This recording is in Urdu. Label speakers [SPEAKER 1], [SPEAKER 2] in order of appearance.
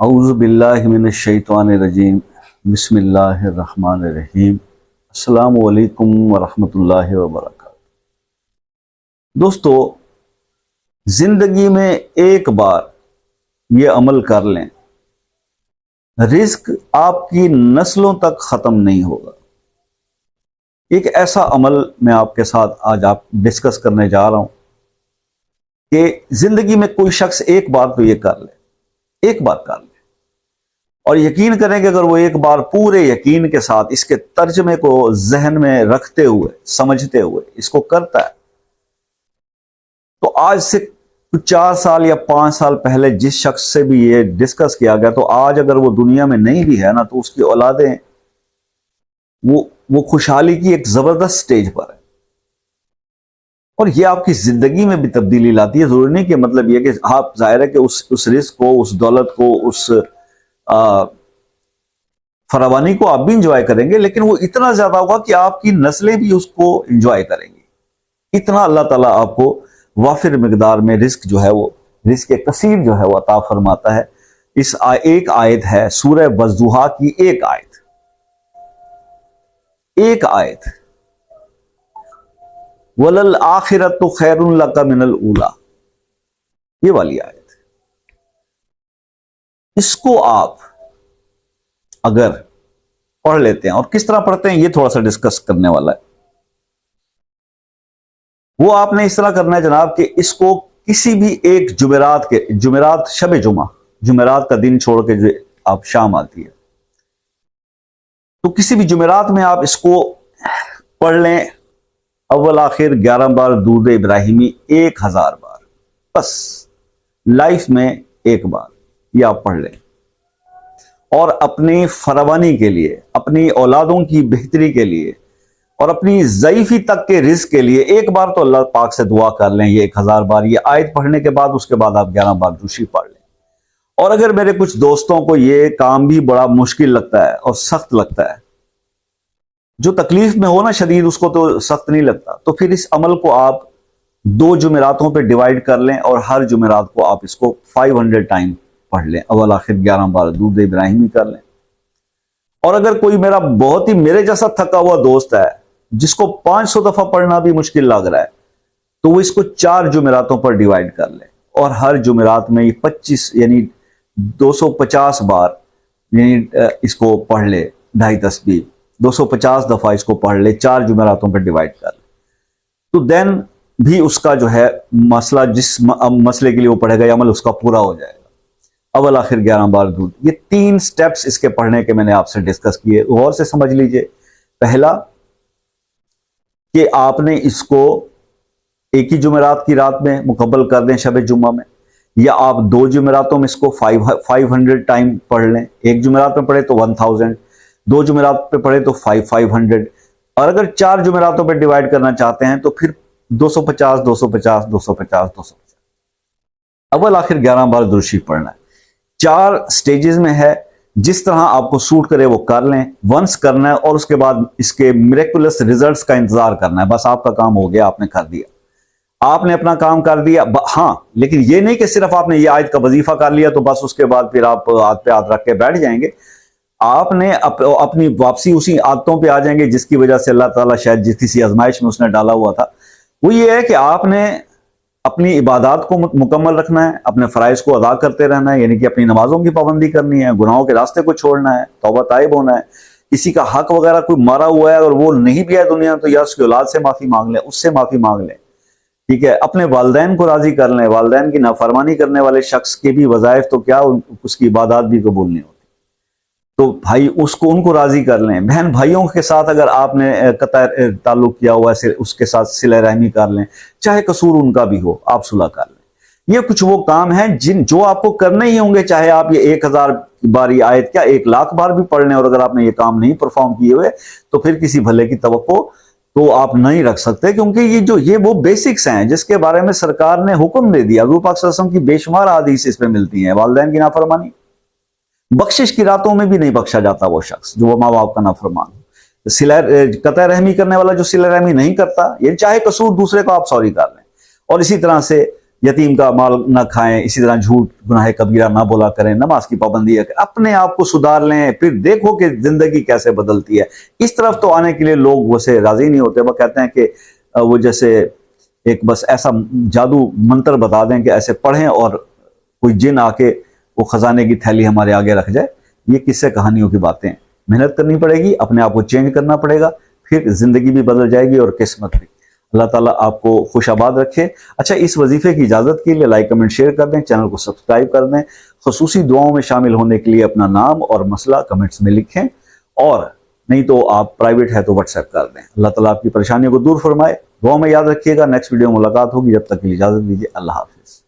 [SPEAKER 1] اعوذ باللہ من الشیطان الرجیم بسم اللہ الرحمن الرحیم السلام علیکم ورحمۃ اللہ وبرکاتہ۔ دوستو، زندگی میں ایک بار یہ عمل کر لیں، رزق آپ کی نسلوں تک ختم نہیں ہوگا۔ ایک ایسا عمل میں آپ کے ساتھ آج ڈسکس کرنے جا رہا ہوں کہ زندگی میں کوئی شخص ایک بار تو یہ کر لے، ایک بار کر لے، اور یقین کریں کہ اگر وہ ایک بار پورے یقین کے ساتھ اس کے ترجمے کو ذہن میں رکھتے ہوئے سمجھتے ہوئے اس کو کرتا ہے، تو آج سے 4 سال یا 5 سال پہلے جس شخص سے بھی یہ ڈسکس کیا گیا، تو آج اگر وہ دنیا میں نہیں بھی ہے نا، تو اس کی اولادیں وہ خوشحالی کی ایک زبردست سٹیج پر ہے، اور یہ آپ کی زندگی میں بھی تبدیلی لاتی ہے۔ ضروری نہیں کہ مطلب یہ کہ آپ ظاہر ہے کہ اس رزق کو، اس دولت کو، اس فراوانی کو آپ بھی انجوائے کریں گے، لیکن وہ اتنا زیادہ ہوگا کہ آپ کی نسلیں بھی اس کو انجوائے کریں گی۔ اتنا اللہ تعالیٰ آپ کو وافر مقدار میں رزق جو ہے، وہ رزق کثیر جو ہے وہ عطا فرماتا ہے۔ اس ایک آیت ہے سورہ والضحیٰ کی، ایک آیت وَلَلْآخِرَةُ خَيْرٌ لَكَ مِنَ الْأُولَىٰ، یہ والی آیت۔ اس کو آپ اگر پڑھ لیتے ہیں، اور کس طرح پڑھتے ہیں یہ تھوڑا سا ڈسکس کرنے والا ہے۔ وہ آپ نے اس طرح کرنا ہے جناب کہ اس کو کسی بھی ایک جمعرات شب جمعہ، جمعرات کا دن چھوڑ کے جو آپ شام آتی ہے، تو کسی بھی جمعرات میں آپ اس کو پڑھ لیں، اول آخر 11 بار درود ابراہیمی 1000 بار، بس لائف میں ایک بار یہ آپ پڑھ لیں، اور اپنی فراوانی کے لیے، اپنی اولادوں کی بہتری کے لیے، اور اپنی ضعیفی تک کے رزق کے لیے ایک بار تو اللہ پاک سے دعا کر لیں۔ یہ 1000 بار یہ آیت پڑھنے کے بعد، اس کے بعد آپ 11 بار دوسری پڑھ لیں۔ اور اگر میرے کچھ دوستوں کو یہ کام بھی بڑا مشکل لگتا ہے اور سخت لگتا ہے، جو تکلیف میں ہو نا شدید، اس کو تو سخت نہیں لگتا، تو پھر اس عمل کو آپ 2 جمعراتوں پہ ڈیوائیڈ کر لیں، اور ہر جمعرات کو آپ اس کو 500 ٹائم پڑھ لیں، اول آخر 11 بار درود ابراہیمی کر لیں۔ اور اگر کوئی میرا بہت ہی میرے جیسا تھکا ہوا دوست ہے، جس کو 500 دفعہ پڑھنا بھی مشکل لگ رہا ہے، تو وہ اس کو 4 جمعراتوں پر ڈیوائیڈ کر لیں، اور ہر جمعرات میں یہ 25 یعنی 250 بار یعنی اس کو پڑھ لے، 2.5 تسبیح 250 دفعہ اس کو پڑھ لے، 4 جمعراتوں پر ڈیوائیڈ کر لے، تو دین بھی اس کا جو ہے مسئلہ، جس مسئلے کے لیے وہ پڑھے گا، یہ عمل اس کا پورا ہو جائے گا۔ اول آخر 11 بار درود، یہ 3 سٹیپس اس کے پڑھنے کے میں نے آپ سے ڈسکس کیے، غور سے سمجھ لیجئے۔ پہلا کہ آپ نے اس کو ایک ہی جمعرات کی رات میں مکمل کر دیں شب جمعہ میں، یا آپ 2 جمعراتوں میں اس کو 500 ٹائم پڑھ لیں۔ ایک جمعرات میں پڑھے تو 1000، 2 جمعرات پہ پڑھے تو 500، اور اگر 4 جمعراتوں پہ ڈیوائیڈ کرنا چاہتے ہیں تو پھر 250 250 250 250، اول آخر 11 بار درود شریف پڑھنا ہے۔ 4 سٹیجز میں ہے، جس طرح آپ کو سوٹ کرے وہ کر لیں، ونس کرنا ہے، اور اس کے بعد اس کے میریکولس ریزلٹس کا انتظار کرنا ہے۔ بس آپ کا کام ہو گیا، آپ نے کر دیا، آپ نے اپنا کام کر دیا۔ ہاں، لیکن یہ نہیں کہ صرف آپ نے یہ آیت کا وظیفہ کر لیا تو بس اس کے بعد پھر آپ ہاتھ پہ ہاتھ رکھ کے بیٹھ جائیں گے۔ آپ نے اپنی واپسی اسی عادتوں پہ آ جائیں گے جس کی وجہ سے اللہ تعالیٰ شاید جس کسی آزمائش میں اس نے ڈالا ہوا تھا۔ وہ یہ ہے کہ آپ نے اپنی عبادات کو مکمل رکھنا ہے، اپنے فرائض کو ادا کرتے رہنا ہے، یعنی کہ اپنی نمازوں کی پابندی کرنی ہے، گناہوں کے راستے کو چھوڑنا ہے، توبہ طائب ہونا ہے۔ کسی کا حق وغیرہ کوئی مارا ہوا ہے اور وہ نہیں بھی ہے دنیا، تو یا اس کی اولاد سے معافی مانگ لیں، اس سے معافی مانگ لیں، ٹھیک ہے۔ اپنے والدین کو راضی کر لیں، والدین کی نافرمانی کرنے والے شخص کے بھی وظائف تو کیا، اس کی عبادات بھی قبول نہیں ہوتی، تو بھائی ان کو راضی کر لیں۔ بہن بھائیوں کے ساتھ اگر آپ نے قطع تعلق کیا ہوا ہے، اس کے ساتھ صلہ رحمی کر لیں، چاہے قصور ان کا بھی ہو، آپ صلح کر لیں۔ یہ کچھ وہ کام ہیں جو آپ کو کرنے ہی ہوں گے، چاہے آپ یہ 1000 بار یہ آیت کیا 1,00,000 بار بھی پڑھ لیں، اور اگر آپ نے یہ کام نہیں پرفارم کیے ہوئے تو پھر کسی بھلے کی توقع تو آپ نہیں رکھ سکتے، کیونکہ یہ وہ بیسکس ہیں جس کے بارے میں سرکار نے حکم دے دیا۔ حضور پاک صلی اللہ علیہ وسلم کی بے شمار احادیث اس پہ ملتی ہیں۔ والدین کی نافرمانی، بخشش کی راتوں میں بھی نہیں بخشا جاتا وہ شخص جو ماں باپ کا نافرمان ہو۔ قطع رحمی کرنے والا جو صلہ رحمی نہیں کرتا، یہ چاہے قصور دوسرے کو آپ سوری کر لیں، اور اسی طرح سے یتیم کا مال نہ کھائیں، اسی طرح جھوٹ گناہ کبیرہ نہ بولا کریں، نماز کی پابندی ہے، اپنے آپ کو سدھار لیں، پھر دیکھو کہ زندگی کیسے بدلتی ہے۔ اس طرف تو آنے کے لیے لوگ ویسے راضی نہیں ہوتے، وہ کہتے ہیں کہ وہ جیسے ایک بس ایسا جادو منتر بتا دیں کہ ایسے پڑھیں اور کوئی جن آ کے وہ خزانے کی تھیلی ہمارے آگے رکھ جائے۔ یہ قصے کہانیوں کی باتیں ہیں، محنت کرنی پڑے گی، اپنے آپ کو چینج کرنا پڑے گا، پھر زندگی بھی بدل جائے گی اور قسمت بھی۔ اللہ تعالیٰ آپ کو خوش آباد رکھے۔ اچھا، اس وظیفے کی اجازت کے لیے لائک کمنٹ شیئر کر دیں، چینل کو سبسکرائب کر دیں، خصوصی دعاؤں میں شامل ہونے کے لیے اپنا نام اور مسئلہ کمنٹس میں لکھیں، اور نہیں تو آپ پرائیویٹ ہے تو واٹس ایپ کر دیں۔ اللہ تعالیٰ آپ کی پریشانیوں کو دور فرمائے، دعاؤں میں یاد رکھیے گا۔ نیکسٹ ویڈیو میں ملاقات ہوگی، جب تک کے لیے اجازت دیجیے، اللہ حافظ۔